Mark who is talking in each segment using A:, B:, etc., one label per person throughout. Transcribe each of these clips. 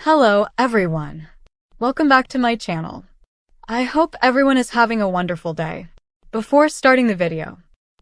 A: Hello, everyone. Welcome back to my channel. I hope everyone is having a wonderful day. Before starting the video,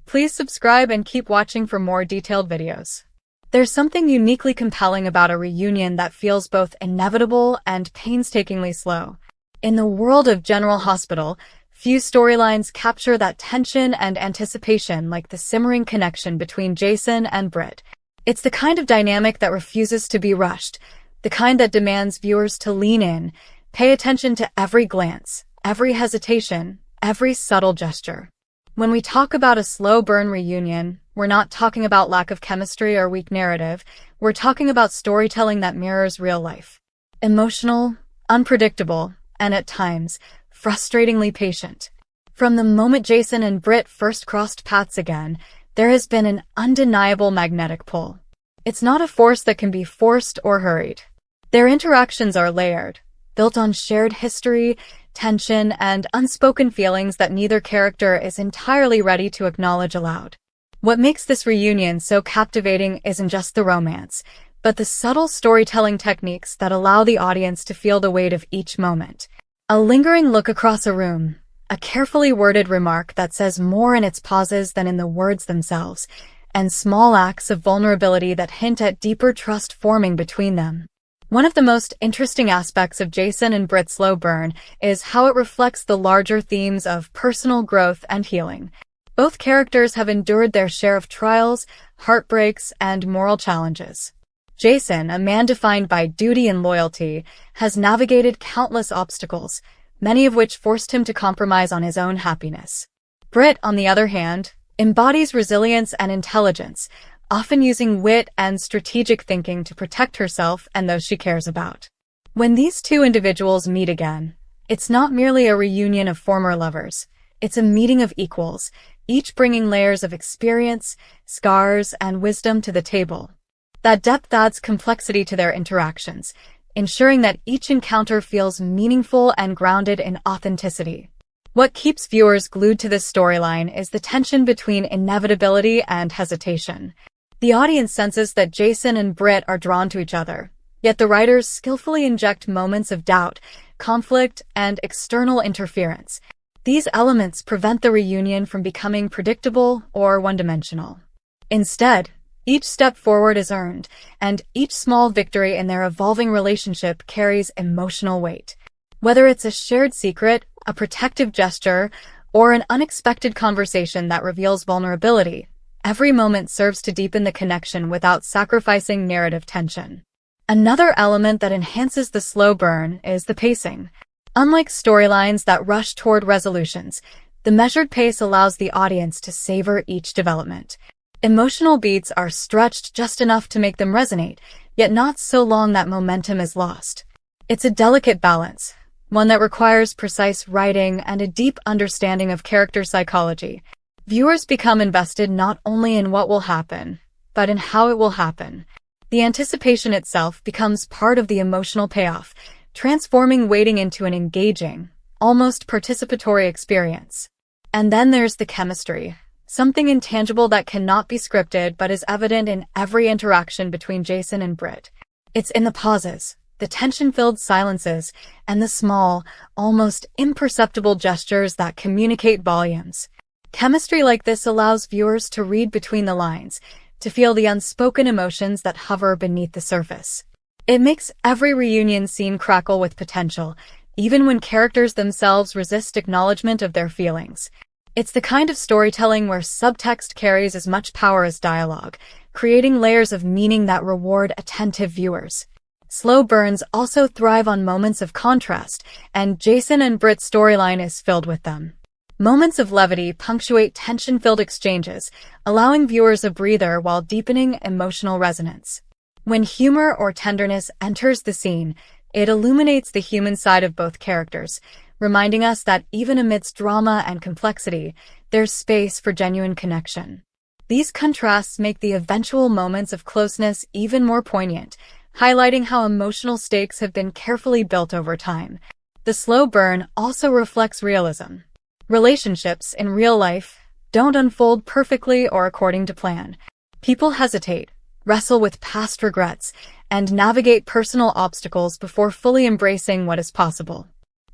A: please subscribe and keep watching for more detailed videos. There's something uniquely compelling about a reunion that feels both inevitable and painstakingly slow. In the world of General Hospital, few storylines capture that tension and anticipation like the simmering connection between Jason and Britt. It's the kind of dynamic that refuses to be rushed, the kind that demands viewers to lean in, pay attention to every glance, every hesitation, every subtle gesture. When we talk about a slow burn reunion, we're not talking about lack of chemistry or weak narrative. We're talking about storytelling that mirrors real life. Emotional, unpredictable, and at times, frustratingly patient. From the moment Jason and Britt first crossed paths again, there has been an undeniable magnetic pull. It's not a force that can be forced or hurried. Their interactions are layered, built on shared history, tension, and unspoken feelings that neither character is entirely ready to acknowledge aloud. What makes this reunion so captivating isn't just the romance, but the subtle storytelling techniques that allow the audience to feel the weight of each moment. A lingering look across a room, a carefully worded remark that says more in its pauses than in the words themselves, and small acts of vulnerability that hint at deeper trust forming between them. One of the most interesting aspects of Jason and Britt's slow burn is how it reflects the larger themes of personal growth and healing. Both characters have endured their share of trials, heartbreaks, and moral challenges. Jason, a man defined by duty and loyalty, has navigated countless obstacles, many of which forced him to compromise on his own happiness. Britt, on the other hand, embodies resilience and intelligence, often using wit and strategic thinking to protect herself and those she cares about. When these two individuals meet again, it's not merely a reunion of former lovers. It's a meeting of equals, each bringing layers of experience, scars, and wisdom to the table. That depth adds complexity to their interactions, ensuring that each encounter feels meaningful and grounded in authenticity. What keeps viewers glued to this storyline is the tension between inevitability and hesitation. The audience senses that Jason and Britt are drawn to each other, yet the writers skillfully inject moments of doubt, conflict, and external interference. These elements prevent the reunion from becoming predictable or one-dimensional. Instead, each step forward is earned, and each small victory in their evolving relationship carries emotional weight. Whether it's a shared secret, a protective gesture, or an unexpected conversation that reveals vulnerability, every moment serves to deepen the connection without sacrificing narrative tension. Another element that enhances the slow burn is the pacing. Unlike storylines that rush toward resolutions, the measured pace allows the audience to savor each development. Emotional beats are stretched just enough to make them resonate, yet not so long that momentum is lost. It's a delicate balance, one that requires precise writing and a deep understanding of character psychology. Viewers become invested not only in what will happen, but in how it will happen. The anticipation itself becomes part of the emotional payoff, transforming waiting into an engaging, almost participatory experience. And then there's the chemistry, something intangible that cannot be scripted but is evident in every interaction between Jason and Britt. It's in the pauses, the tension-filled silences, and the small, almost imperceptible gestures that communicate volumes. Chemistry like this allows viewers to read between the lines, to feel the unspoken emotions that hover beneath the surface. It makes every reunion scene crackle with potential, even when characters themselves resist acknowledgement of their feelings. It's the kind of storytelling where subtext carries as much power as dialogue, creating layers of meaning that reward attentive viewers. Slow burns also thrive on moments of contrast, and Jason and Britt's storyline is filled with them. Moments of levity punctuate tension-filled exchanges, allowing viewers a breather while deepening emotional resonance. When humor or tenderness enters the scene, it illuminates the human side of both characters, reminding us that even amidst drama and complexity, there's space for genuine connection. These contrasts make the eventual moments of closeness even more poignant, highlighting how emotional stakes have been carefully built over time. The slow burn also reflects realism. Relationships in real life don't unfold perfectly or according to plan. People hesitate, wrestle with past regrets, and navigate personal obstacles before fully embracing what is possible.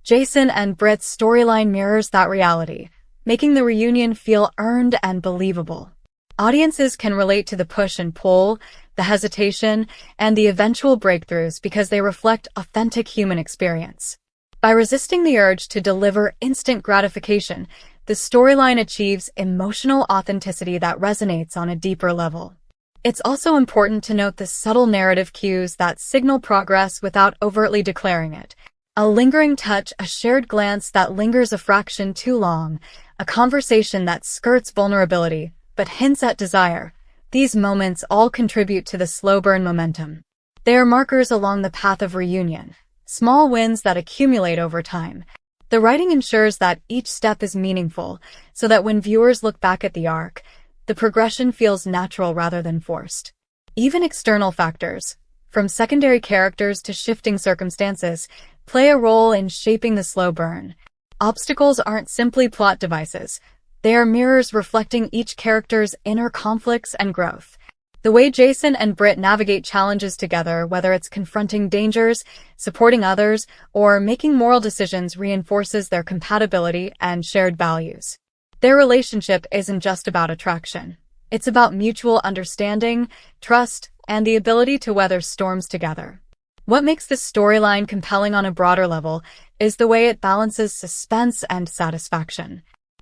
A: Jason and Britt's storyline mirrors that reality, making the reunion feel earned and believable. Audiences can relate to the push and pull, the hesitation, and the eventual breakthroughs because they reflect authentic human experience. By resisting the urge to deliver instant gratification, the storyline achieves emotional authenticity that resonates on a deeper level. It's also important to note the subtle narrative cues that signal progress without overtly declaring it. A lingering touch, a shared glance that lingers a fraction too long, a conversation that skirts vulnerability but hints at desire. These moments all contribute to the slow burn momentum. They are markers along the path of reunion, small wins that accumulate over time. The writing ensures that each step is meaningful, so that when viewers look back at the arc, the progression feels natural rather than forced. Even external factors, from secondary characters to shifting circumstances, play a role in shaping the slow burn. Obstacles aren't simply plot devices. They are mirrors reflecting each character's inner conflicts and growth. The way Jason and Britt navigate challenges together, whether it's confronting dangers, supporting others, or making moral decisions, reinforces their compatibility and shared values. Their relationship isn't just about attraction. It's about mutual understanding, trust, and the ability to weather storms together. What makes this storyline compelling on a broader level is the way it balances suspense and satisfaction.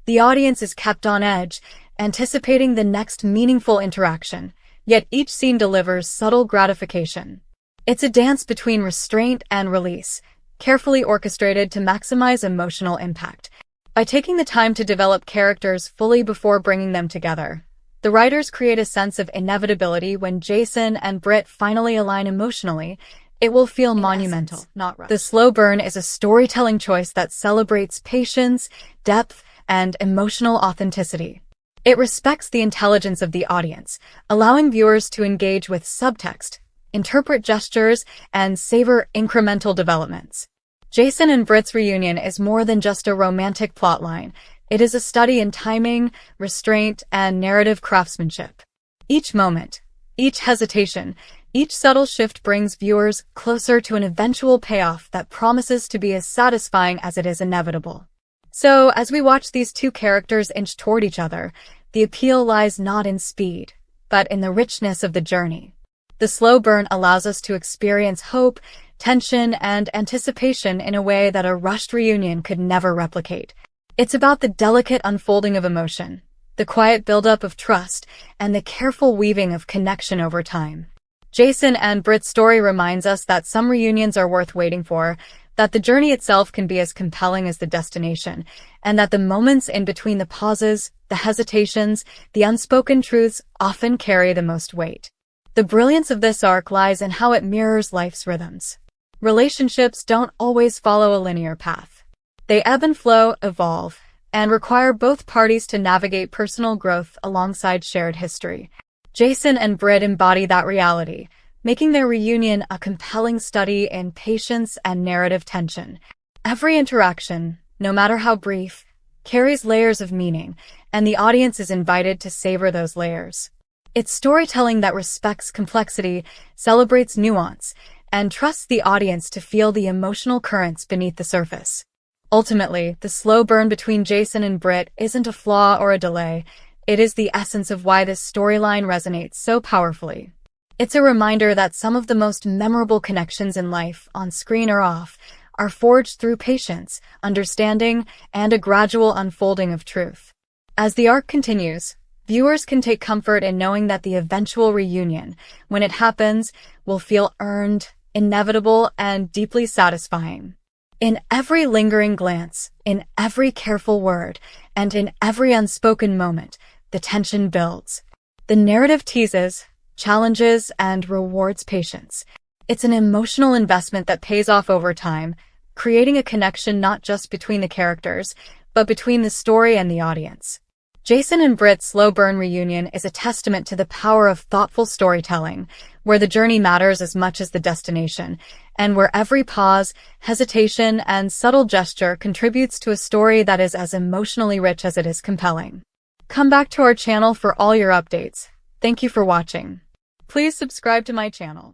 A: The audience is kept on edge, anticipating the next meaningful interaction, yet each scene delivers subtle gratification. It's a dance between restraint and release, carefully orchestrated to maximize emotional impact. By taking the time to develop characters fully before bringing them together, the writers create a sense of inevitability. When Jason and Britt finally align emotionally, it will feel monumental, not rushed. The slow burn is a storytelling choice that celebrates patience, depth, and emotional authenticity. It respects the intelligence of the audience, allowing viewers to engage with subtext, interpret gestures, and savor incremental developments. Jason and Britt's reunion is more than just a romantic plotline. It is a study in timing, restraint, and narrative craftsmanship. Each moment, each hesitation, each subtle shift brings viewers closer to an eventual payoff that promises to be as satisfying as it is inevitable. So, as we watch these two characters inch toward each other, the appeal lies not in speed, but in the richness of the journey. The slow burn allows us to experience hope, tension, and anticipation in a way that a rushed reunion could never replicate. It's about the delicate unfolding of emotion, the quiet buildup of trust, and the careful weaving of connection over time. Jason and Britt's story reminds us that some reunions are worth waiting for, that the journey itself can be as compelling as the destination, and that the moments in between, the pauses, the hesitations, the unspoken truths, often carry the most weight. The brilliance of this arc lies in how it mirrors life's rhythms. Relationships don't always follow a linear path. They ebb and flow, evolve, and require both parties to navigate personal growth alongside shared history. Jason and Britt embody that reality, making their reunion a compelling study in patience and narrative tension. Every interaction, no matter how brief, carries layers of meaning, and the audience is invited to savor those layers. It's storytelling that respects complexity, celebrates nuance, and trusts the audience to feel the emotional currents beneath the surface. Ultimately, the slow burn between Jason and Britt isn't a flaw or a delay. It is the essence of why this storyline resonates so powerfully. It's a reminder that some of the most memorable connections in life, on screen or off, are forged through patience, understanding, and a gradual unfolding of truth. As the arc continues, viewers can take comfort in knowing that the eventual reunion, when it happens, will feel earned, inevitable, and deeply satisfying. In every lingering glance, in every careful word, and in every unspoken moment, the tension builds. The narrative teases, challenges, and rewards patience. It's an emotional investment that pays off over time, creating a connection not just between the characters, but between the story and the audience. Jason and Britt's slow burn reunion is a testament to the power of thoughtful storytelling, where the journey matters as much as the destination, and where every pause, hesitation, and subtle gesture contributes to a story that is as emotionally rich as it is compelling. Come back to our channel for all your updates. Thank you for watching. Please subscribe to my channel.